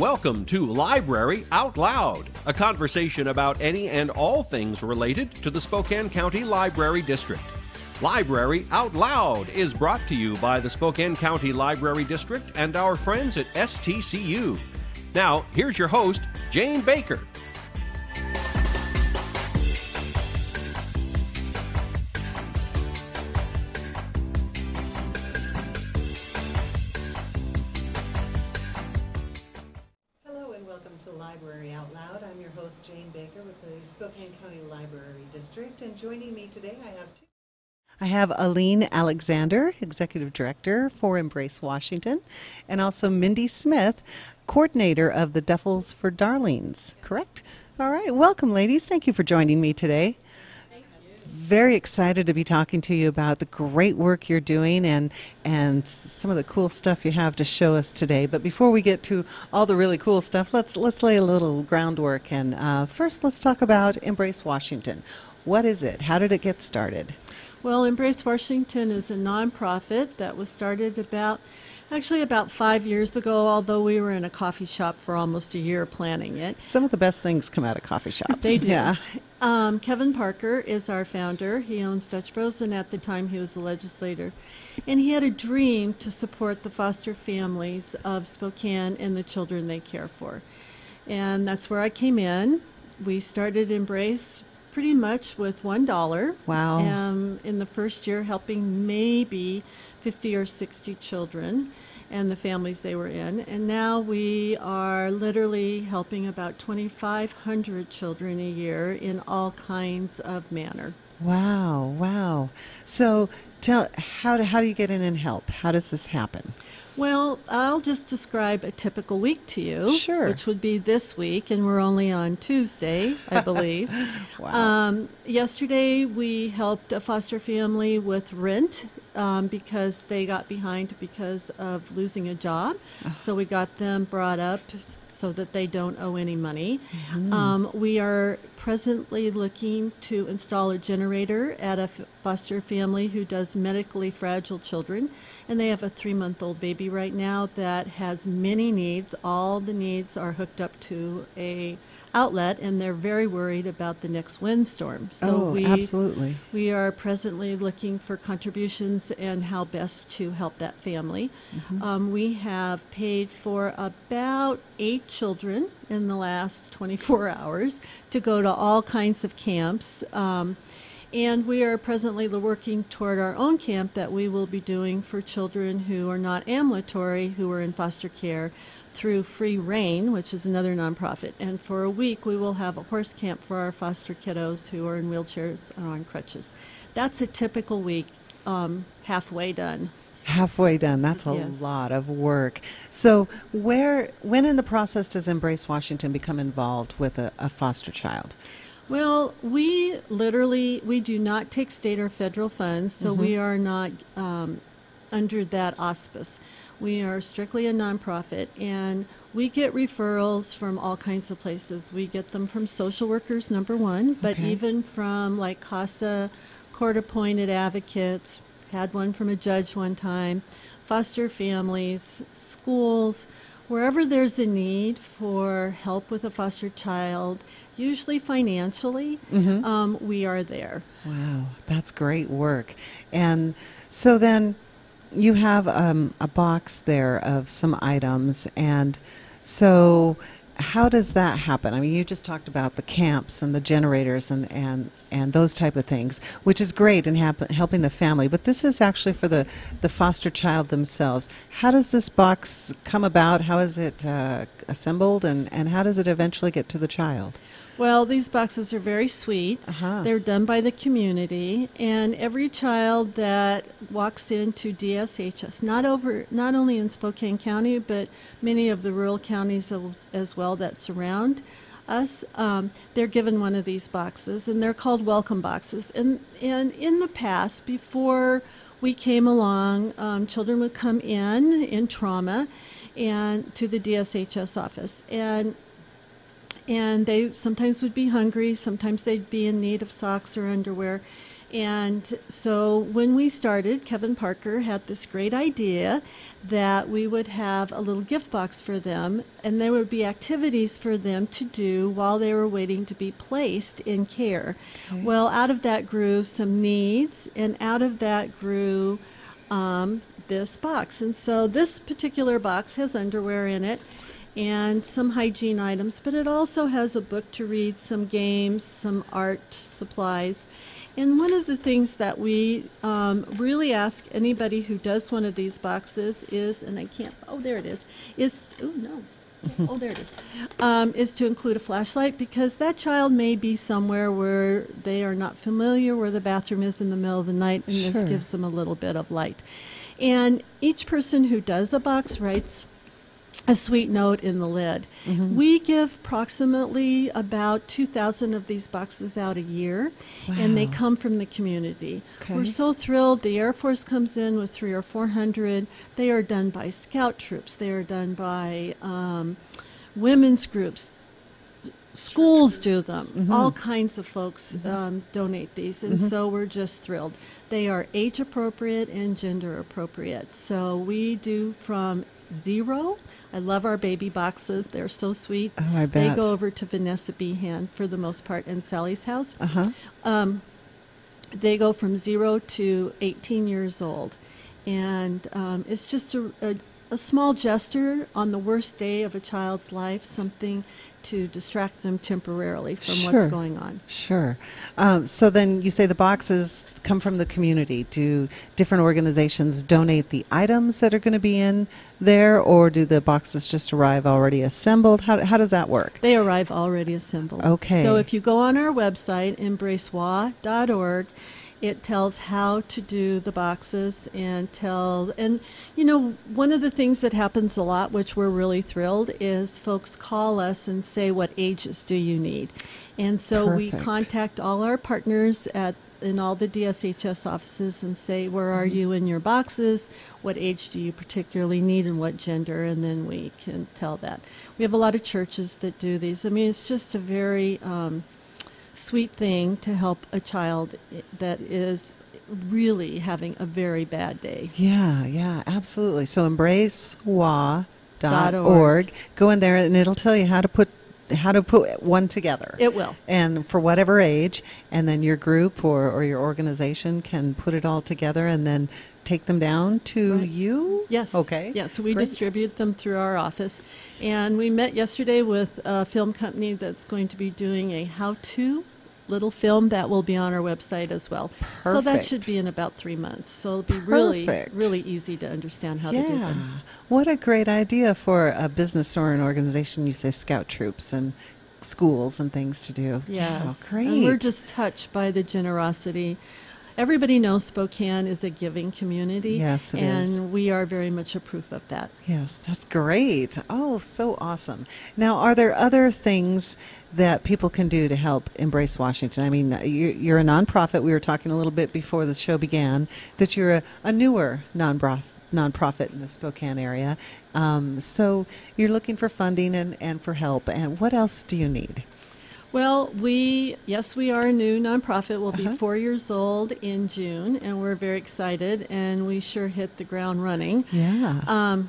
Welcome to Library Out Loud, a conversation about any and all things related to the Spokane County Library District. Library Out Loud is brought to you by the Spokane County Library District and our friends at STCU. Now, here's your host, Jane Baker. Library Out Loud. I'm your host, Jane Baker, with the Spokane County Library District, and joining me today I have Aline Alexander, Executive Director for Embrace Washington, and also Mindy Smith, Coordinator of the Duffels for Darlings, correct? All right, welcome ladies. Thank you for joining me today. Very excited to be talking to you about the great work you're doing and some of the cool stuff you have to show us today. But before we get to all the really cool stuff, let's lay a little groundwork. And first, let's talk about Embrace Washington. What is it? How did it get started? Well, Embrace Washington is a nonprofit that was started about 5 years ago, although we were in a coffee shop for almost a year planning it. Some of the best things come out of coffee shops. They do. Yeah. Kevin Parker is our founder. He owns Dutch Bros, and at the time he was a legislator. And he had a dream to support the foster families of Spokane and the children they care for. And that's where I came in. We started Embrace pretty much with $1. Wow. In the first year, helping maybe 50 or 60 children and the families they were in. And now we are literally helping about 2,500 children a year in all kinds of manner. Wow, wow. So how do you get in and help? How does this happen? Well, I'll just describe a typical week to you, sure, which would be this week, and we're only on Tuesday, I believe. Wow. Yesterday, we helped a foster family with rent because they got behind because of losing a job. So we got them brought up so that they don't owe any money. Mm-hmm. We are presently looking to install a generator at a foster family who does medically fragile children, and they have a 3-month-old baby right now that has many needs. All the needs are hooked up to a outlet, and they're very worried about the next windstorm. So absolutely. We are presently looking for contributions and how best to help that family. Mm-hmm. We have paid for about 8 children in the last 24 hours to go to all kinds of camps. And we are presently working toward our own camp that we will be doing for children who are not ambulatory, who are in foster care, through Free Rein, which is another nonprofit. And for a week, we will have a horse camp for our foster kiddos who are in wheelchairs or on crutches. That's a typical week, halfway done. Halfway done. That's a lot of work. So when in the process does Embrace Washington become involved with a foster child? Well, we do not take state or federal funds, so we are not under that auspice. We are strictly a nonprofit, and we get referrals from all kinds of places. We get them from social workers, number one, but even from like CASA, court-appointed advocates, had one from a judge one time, foster families, schools, wherever there's a need for help with a foster child, usually financially, we are there. Wow, that's great work. And so then you have a box there of some items, and so how does that happen? I mean, you just talked about the camps and the generators and those type of things, which is great in helping the family, but this is actually for the foster child themselves. How does this box come about? How is it assembled, and how does it eventually get to the child? Well, these boxes are very sweet. They're done by the community, and every child that walks into DSHS, not only in Spokane County, but many of the rural counties as well that surround us, they're given one of these boxes, and they're called welcome boxes. And in the past, before we came along, children would come in trauma and to the DSHS office, and they sometimes would be hungry, sometimes they'd be in need of socks or underwear, And so when we started, Kevin Parker had this great idea that we would have a little gift box for them, and there would be activities for them to do while they were waiting to be placed in care. Okay. Well, out of that grew some needs, and out of that grew this box. And so this particular box has underwear in it and some hygiene items, but it also has a book to read, some games, some art supplies. And one of the things that we really ask anybody who does one of these boxes is, and I can't, oh, there it is oh, no. Oh, there it is to include a flashlight, because that child may be somewhere where they are not familiar where the bathroom is in the middle of the night, and Sure. this gives them a little bit of light. And each person who does a box writes a sweet note in the lid. Mm-hmm. We give approximately about 2,000 of these boxes out a year, and they Wow. come from the community. Okay. We're so thrilled. The Air Force comes in with 300 or 400. They are done by scout troops. They are done by women's groups. Schools do them. Mm-hmm. All kinds of folks donate these, and so we're just thrilled. They are age appropriate and gender appropriate. So we do from 0. I love our baby boxes. They're so sweet. Oh, I They bet. go over to Vanessa Behan for the most part, and Sally's house. Uh-huh. They go from 0 to 18 years old. And it's just a small gesture on the worst day of a child's life, something to distract them temporarily from Sure. what's going on. Sure. So then you say the boxes come from the community. Do different organizations donate the items that are going to be in there, or do the boxes just arrive already assembled? How does that work? They arrive already assembled. Okay. So if you go on our website, embracewa.org, it tells how to do the boxes and you know, one of the things that happens a lot, which we're really thrilled, is folks call us and say, what ages do you need? And so we Perfect. contact all our partners in all the DSHS offices and say, where are you in your boxes? What age do you particularly need, and what gender? And then we can tell that. We have a lot of churches that do these. I mean, it's just a very sweet thing to help a child that is really having a very bad day. Yeah, absolutely. So embracewa.org. .org. Go in there and it'll tell you how to put one together. It will. And for whatever age, and then your group or your organization can put it all together and then take them down to Right. you? Yes. Okay. Yes, we Great. distribute them through our office. And we met yesterday with a film company that's going to be doing a how-to little film that will be on our website as well. So that Perfect. should be in about 3 months. So it'll be really, Perfect. really easy to understand how to do them. What a great idea for a business or an organization. You say scout troops and schools and things to do. Yes. Yeah, great. And we're just touched by the generosity. Everybody knows Spokane is a giving community. Yes, it and is. we are very much a proof of that. Yes, that's great. Oh, so awesome. Now, are there other things that people can do to help Embrace Washington? I mean, you're a nonprofit. We were talking a little bit before the show began that you're a newer nonprofit in the Spokane area. So you're looking for funding and for help. And what else do you need? Well, we are a new nonprofit. We'll be Uh-huh. 4 years old in June, and we're very excited, and we sure hit the ground running. Yeah.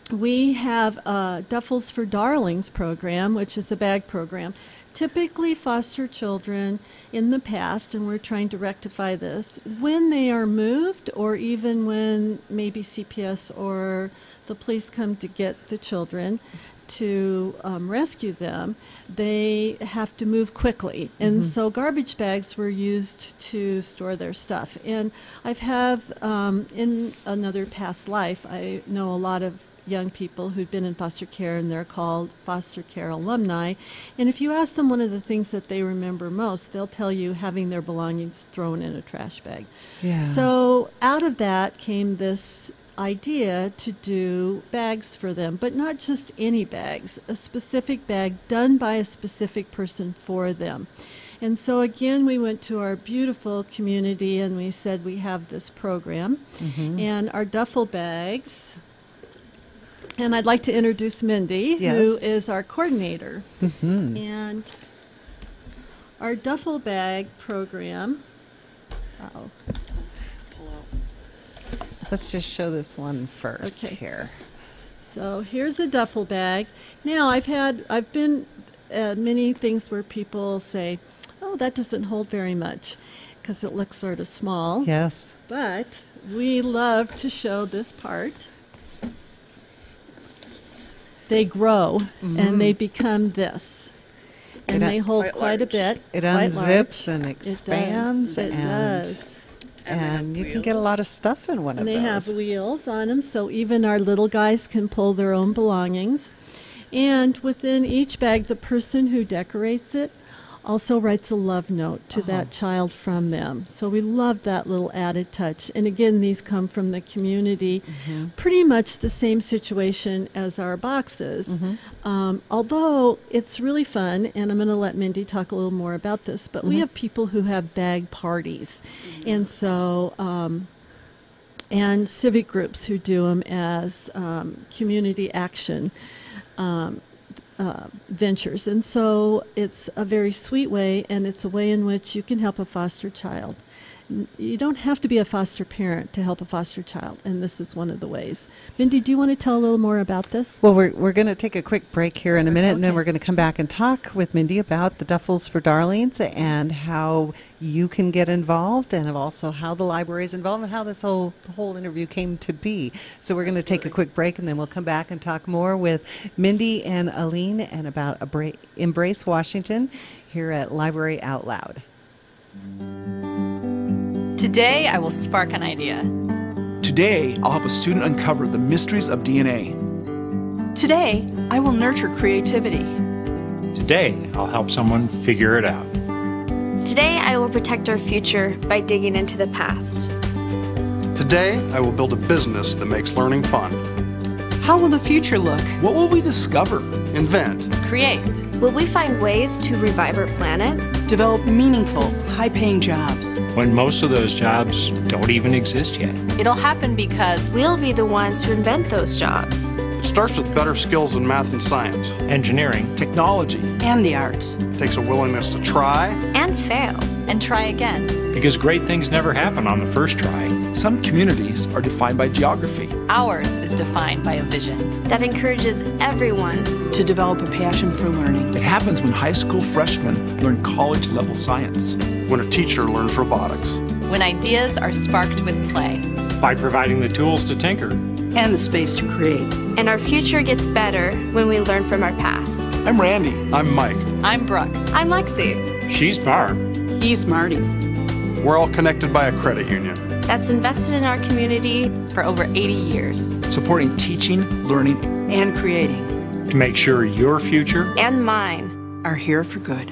We have a Duffels for Darlings program, which is a bag program. Typically foster children in the past, and we're trying to rectify this, when they are moved or even when maybe CPS or the police come to get the children to rescue them, they have to move quickly. And so garbage bags were used to store their stuff. And in another past life, I know a lot of young people who've been in foster care, and they're called foster care alumni. And if you ask them one of the things that they remember most, they'll tell you having their belongings thrown in a trash bag. Yeah. So out of that came this idea to do bags for them, but not just any bags, a specific bag done by a specific person for them. And so again, we went to our beautiful community and we said we have this program, and our duffel bags. And I'd like to introduce Mindy, Yes. who is our coordinator. Mm-hmm. And our duffel bag program I'll Pull out. Let's just show this one first Okay. here. So here's a duffel bag. Now I've been at many things where people say, "Oh, that doesn't hold very much," because it looks sort of small. Yes. But we love to show this part. They grow and they become this, and they hold quite a bit. It quite unzips large. and expands. It does. And you can get a lot of stuff in one And of they those. have wheels on them, so even our little guys can pull their own belongings. And within each bag, the person who decorates it also writes a love note to that child from them. So we love that little added touch. And again, these come from the community. Pretty much the same situation as our boxes. Although it's really fun, and I'm going to let Mindy talk a little more about this, but we have people who have bag parties. And so, and civic groups who do them as community action ventures. And so it's a very sweet way, and it's a way in which you can help a foster child. You don't have to be a foster parent to help a foster child, and this is one of the ways. Mindy, do you want to tell a little more about this? Well, we're going to take a quick break here in a minute, and then Okay. we're going to come back and talk with Mindy about the Duffels for Darlings and how you can get involved, and also how the library is involved, and how this whole interview came to be. So we're going to take a quick break, and then we'll come back and talk more with Mindy and Aline and about Embrace Washington here at Library Out Loud. Today, I will spark an idea. Today, I'll help a student uncover the mysteries of DNA. Today, I will nurture creativity. Today, I'll help someone figure it out. Today, I will protect our future by digging into the past. Today, I will build a business that makes learning fun. How will the future look? What will we discover? Invent. Create. Will we find ways to revive our planet? Develop meaningful, high-paying jobs. When most of those jobs don't even exist yet. It'll happen because We'll be the ones to invent those jobs. It starts with better skills in math and science. Engineering, Technology. And the arts. It takes a willingness to try. And fail. and try again. because great things never happen on the first try. Some communities are defined by geography. Ours is defined by a vision. That encourages everyone. To develop a passion for learning. It happens when high school freshmen learn college-level science. When a teacher learns robotics. When ideas are sparked with play. By providing the tools to tinker. And the space to create. And our future gets better when we learn from our past. I'm Randy. I'm Mike. I'm Brooke. I'm Lexi. She's Barb. He's Marty. We're all connected by a credit union. That's invested in our community. For over 80 years. Supporting teaching, learning, And creating. To make sure your future And mine. Are here for good.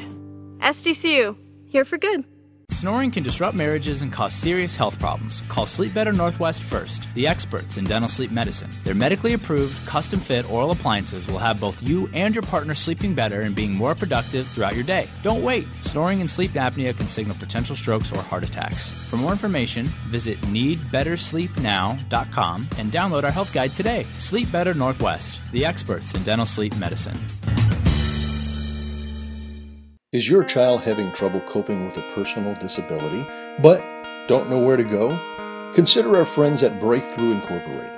SDCU. Here for good. Snoring can disrupt marriages and cause serious health problems. Call Sleep Better Northwest first, the experts in dental sleep medicine. Their medically approved, custom-fit oral appliances will have both you and your partner sleeping better and being more productive throughout your day. Don't wait. Snoring and sleep apnea can signal potential strokes or heart attacks. For more information, visit needbettersleepnow.com and download our health guide today. Sleep Better Northwest, the experts in dental sleep medicine. Is your child having trouble coping with a personal disability, but don't know where to go? Consider our friends at Breakthrough Incorporated.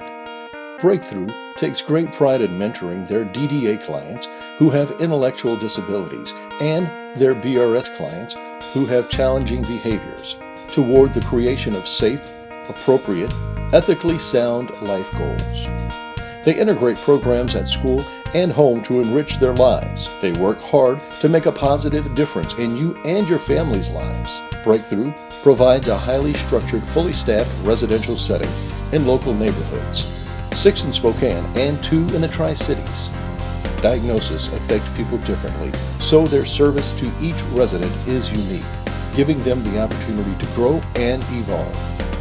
Breakthrough takes great pride in mentoring their DDA clients who have intellectual disabilities and their BRS clients who have challenging behaviors toward the creation of safe, appropriate, ethically sound life goals. They integrate programs at school and home to enrich their lives. They work hard to make a positive difference in you and your family's lives. Breakthrough provides a highly structured, fully staffed residential setting in local neighborhoods, 6 in Spokane and 2 in the Tri-Cities. Diagnoses affect people differently, so their service to each resident is unique, giving them the opportunity to grow and evolve.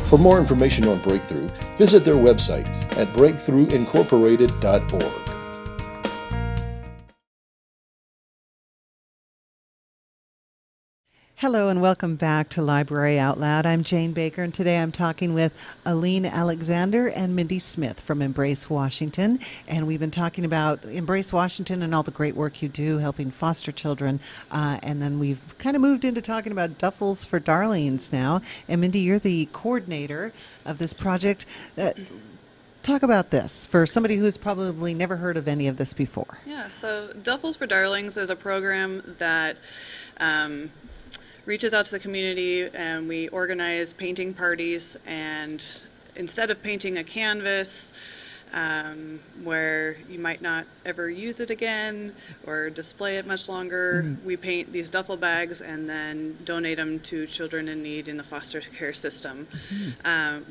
For more information on Breakthrough, visit their website at breakthroughincorporated.org. Hello and welcome back to Library Out Loud. I'm Jane Baker, and today I'm talking with Aline Alexander and Mindy Smith from Embrace Washington. And we've been talking about Embrace Washington and all the great work you do helping foster children. And then we've kind of moved into talking about Duffels for Darlings now. And Mindy, you're the coordinator of this project. Talk about this for somebody who's probably never heard of any of this before. Yeah, so Duffels for Darlings is a program that reaches out to the community, and we organize painting parties. And instead of painting a canvas where you might not ever use it again or display it much longer, we paint these duffel bags and then donate them to children in need in the foster care system.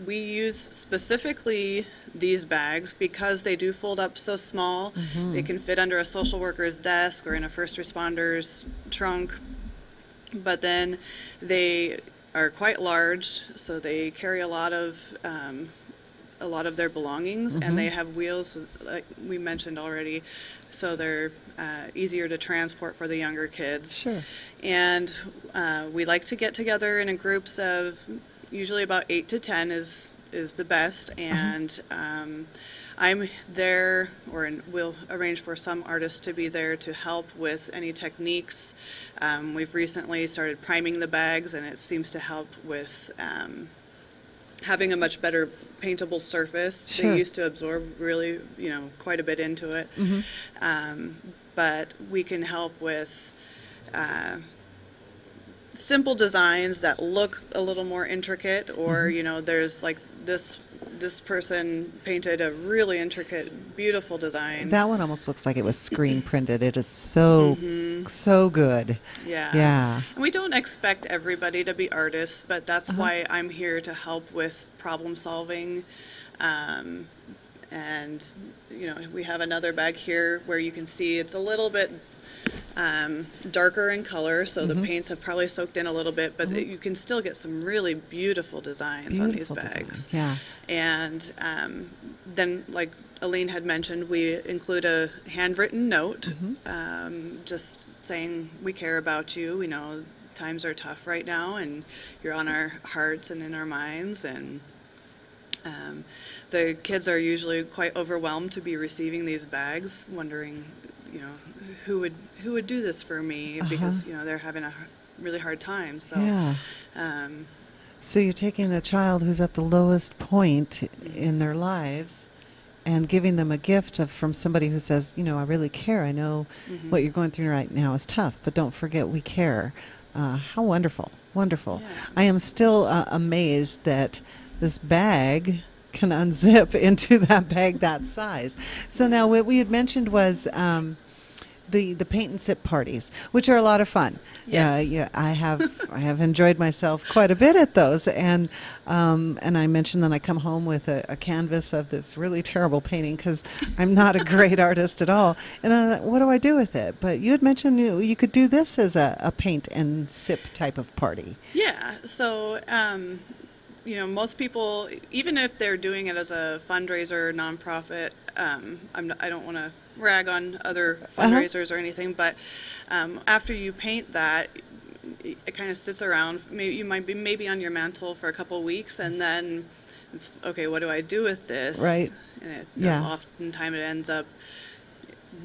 We use specifically these bags because they do fold up so small. They can fit under a social worker's desk or in a first responder's trunk. But then they are quite large, so they carry a lot of their belongings, and they have wheels, like we mentioned already, so they're easier to transport for the younger kids. Sure. And we like to get together in groups of usually about 8 to 10 is the best, and I'm there, we'll arrange for some artists to be there to help with any techniques. We've recently started priming the bags, and it seems to help with having a much better paintable surface. Sure. They used to absorb really, quite a bit into it. But we can help with simple designs that look a little more intricate, or there's like this person painted a really intricate, beautiful design. That one almost looks like it was screen printed. It is so good. Yeah. And we don't expect everybody to be artists, but that's why I'm here to help with problem solving. And we have another bag here where you can see it's a little bit darker in color, so the paints have probably soaked in a little bit, but you can still get some really beautiful designs on these bags. Yeah. And then, like Aline had mentioned, we include a handwritten note, just saying we care about you. We know times are tough right now, and you're on our hearts and in our minds. And the kids are usually quite overwhelmed to be receiving these bags, wondering, who would do this for me, because they're having a really hard time. So so you're taking a child who's at the lowest point in their lives and giving them a gift from somebody who says, I really care. I know what you're going through right now is tough, but don't forget we care. How wonderful. Yeah. I am still amazed that this bag can unzip into that bag that size. So now what we had mentioned was the paint and sip parties, which are a lot of fun. Yes. I have enjoyed myself quite a bit at those, and I mentioned that I come home with a canvas of this really terrible painting because I'm not a great artist at all. And I thought, what do I do with it? But you had mentioned you could do this as a paint and sip type of party. Yeah. So most people, even if they're doing it as a fundraiser or nonprofit, I don't want to rag on other fundraisers or anything, but after you paint that, it kind of sits around. You might be maybe on your mantle for a couple of weeks, and then it's okay. What do I do with this? Right. And oftentimes it ends up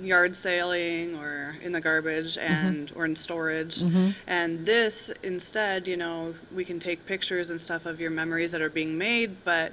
yard sailing or in the garbage or in storage. And this instead, we can take pictures and stuff of your memories that are being made, but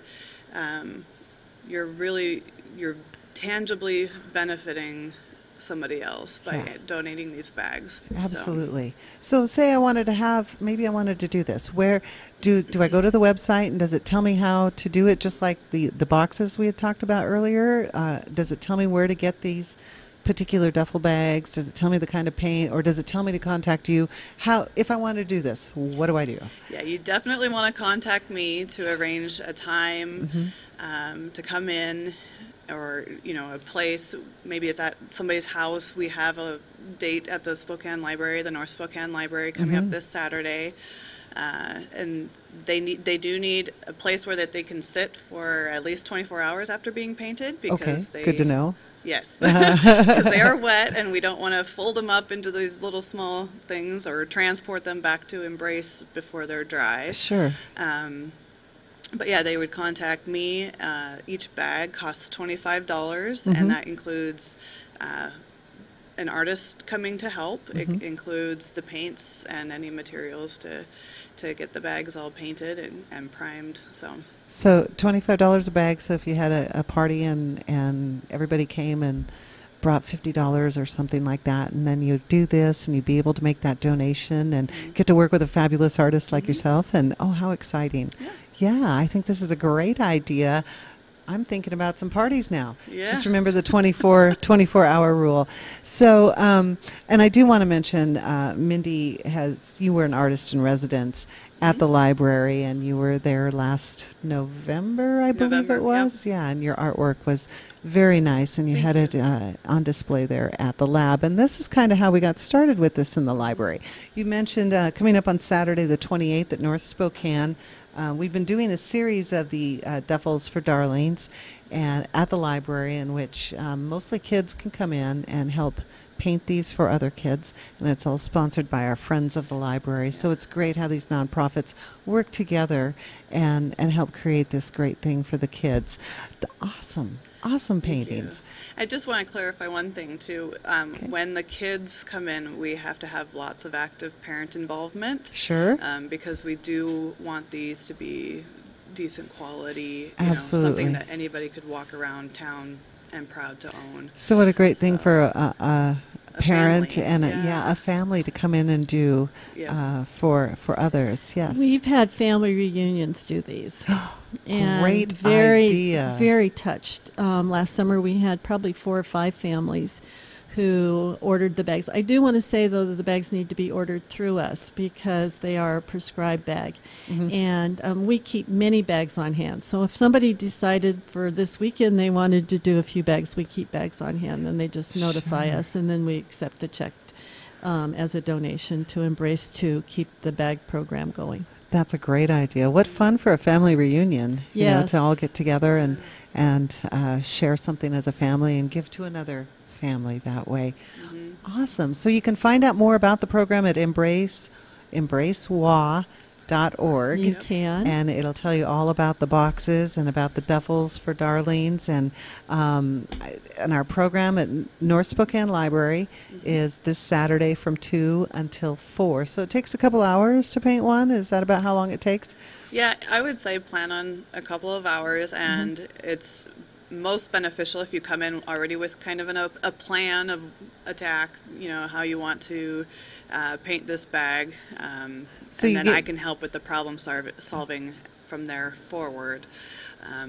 you're tangibly benefiting somebody else by donating these bags. Absolutely. So say I wanted to do this. Where do I go to the website, and does it tell me how to do it, just like the boxes we had talked about earlier? Does it tell me where to get these particular duffel bags? Does it tell me the kind of paint, or does it tell me to contact you? If I want to do this, what do I do? Yeah, you definitely want to contact me to arrange a time to come in, or a place. Maybe it's at somebody's house. We have a date at the Spokane Library, the North Spokane Library, coming up this Saturday. And they do need a place where that they can sit for at least 24 hours after being painted, because good to know. Yes, because they are wet, and we don't want to fold them up into these little small things or transport them back to Embrace before they're dry. Sure. But yeah, they would contact me. Each bag costs $25, and that includes an artist coming to help. It includes the paints and any materials to get the bags all painted and primed. So $25 a bag. So if you had a party and everybody came and brought $50 or something like that, and then you do this and you'd be able to make that donation and get to work with a fabulous artist like yourself. And oh, how exciting. Yeah, I think this is a great idea. I'm thinking about some parties now. Yeah. Just remember the 24-hour rule. So, and I do want to mention, Mindy, you were an artist in residence at the library, and you were there last November, I believe it was. Yep. Yeah, and your artwork was very nice, and you had it on display there at the lab. And this is kind of how we got started with this in the library. You mentioned coming up on Saturday the 28th at North Spokane. We've been doing a series of the Duffels for Darlings and at the library, in which mostly kids can come in and help paint these for other kids, and it's all sponsored by our friends of the library. So it's great how these nonprofits work together and help create this great thing for the kids. Awesome paintings. I just want to clarify one thing too. When the kids come in, we have to have lots of active parent involvement. Sure. Because we do want these to be decent quality, Absolutely. Something that anybody could walk around town and proud to own. So what a great thing for a parent family. And a family to come in and do for others. Yes. We've had family reunions do these. And great idea. Very touched. Last summer we had probably 4 or 5 families who ordered the bags. I do want to say, though, that the bags need to be ordered through us because they are a prescribed bag. And we keep many bags on hand. So if somebody decided for this weekend they wanted to do a few bags, we keep bags on hand. Then they just notify us, and then we accept the check as a donation to Embrace to keep the bag program going. That's a great idea. What fun for a family reunion, you know, to all get together and share something as a family and give to another family that way. Awesome. So you can find out more about the program at embracewa.org. You can. And it'll tell you all about the boxes and about the Duffels for Darlings. And our program at North Spokane Library is this Saturday from 2 until 4. So it takes a couple hours to paint one. Is that about how long it takes? Yeah, I would say plan on a couple of hours, and it's most beneficial if you come in already with kind of a plan of attack, how you want to paint this bag, so and then I can help with the problem solving from there forward.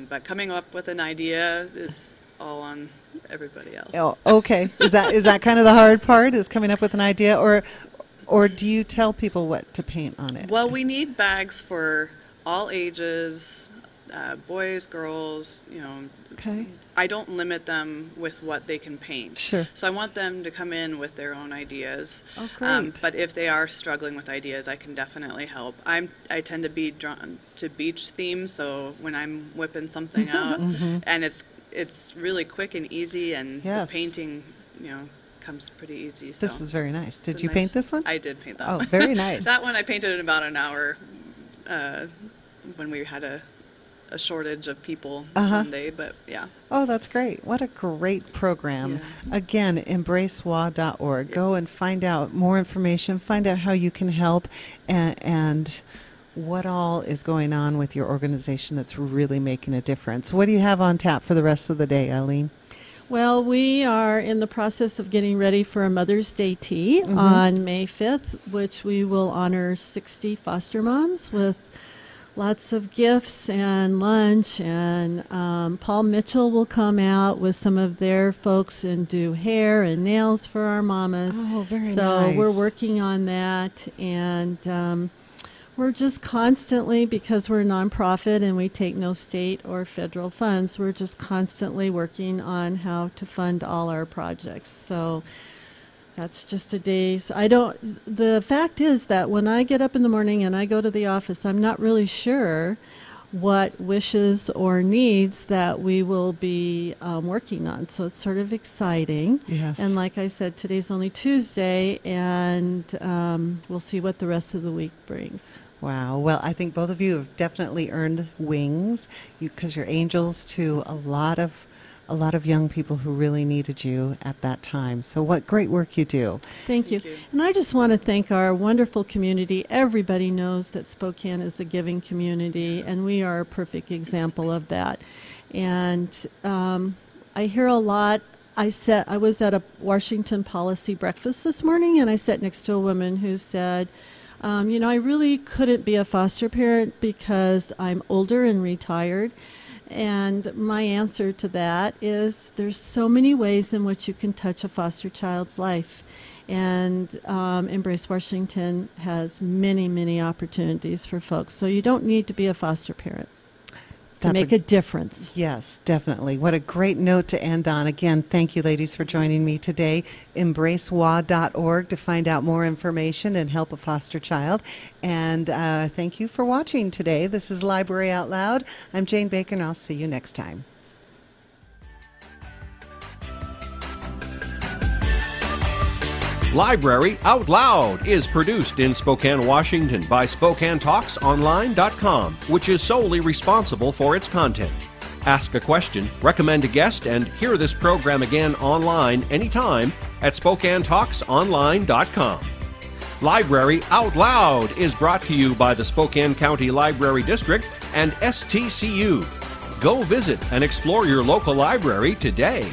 But coming up with an idea is all on everybody else. Oh, okay. Is that kind of the hard part, is coming up with an idea, or do you tell people what to paint on it? Well, we need bags for all ages, boys, girls, Okay. I don't limit them with what they can paint. Sure. So I want them to come in with their own ideas. Oh, great. But if they are struggling with ideas, I can definitely help. I tend to be drawn to beach themes, so when I'm whipping something out, and it's really quick and easy, and the painting, comes pretty easy. So this is very nice. Did you paint this one? I did paint that one. one. Oh, very nice. That one I painted in about an hour when we had a shortage of people one day, but yeah. Oh, that's great. What a great program. Yeah. Again, embracewa.org. Yeah. Go and find out more information, find out how you can help, and what all is going on with your organization that's really making a difference. What do you have on tap for the rest of the day, Eileen? Well, we are in the process of getting ready for a Mother's Day tea on May 5th, which we will honor 60 foster moms with lots of gifts and lunch, and Paul Mitchell will come out with some of their folks and do hair and nails for our mamas. Oh, very nice. So we're working on that, and we're just constantly, because we're a nonprofit and we take no state or federal funds, we're just constantly working on how to fund all our projects. So that's just a day's. The fact is that when I get up in the morning and I go to the office, I'm not really sure what wishes or needs that we will be working on. So it's sort of exciting. Yes. And like I said, today's only Tuesday, and we'll see what the rest of the week brings. Wow. Well, I think both of you have definitely earned wings because you're angels to a lot of young people who really needed you at that time. So what great work you do. Thank you. And I just want to thank our wonderful community. Everybody knows that Spokane is a giving community, and we are a perfect example of that. And I hear a lot. I was at a Washington policy breakfast this morning, and I sat next to a woman who said, I really couldn't be a foster parent because I'm older and retired. And my answer to that is there's so many ways in which you can touch a foster child's life. And Embrace Washington has many, many opportunities for folks. So you don't need to be a foster parent to make a difference. Yes, definitely. What a great note to end on. Again, thank you, ladies, for joining me today. EmbraceWA.org to find out more information and help a foster child. And thank you for watching today. This is Library Out Loud. I'm Jane Baker, and I'll see you next time. Library Out Loud is produced in Spokane, Washington by SpokaneTalksOnline.com, which is solely responsible for its content. Ask a question, recommend a guest, and hear this program again online anytime at SpokaneTalksOnline.com. Library Out Loud is brought to you by the Spokane County Library District and STCU. Go visit and explore your local library today.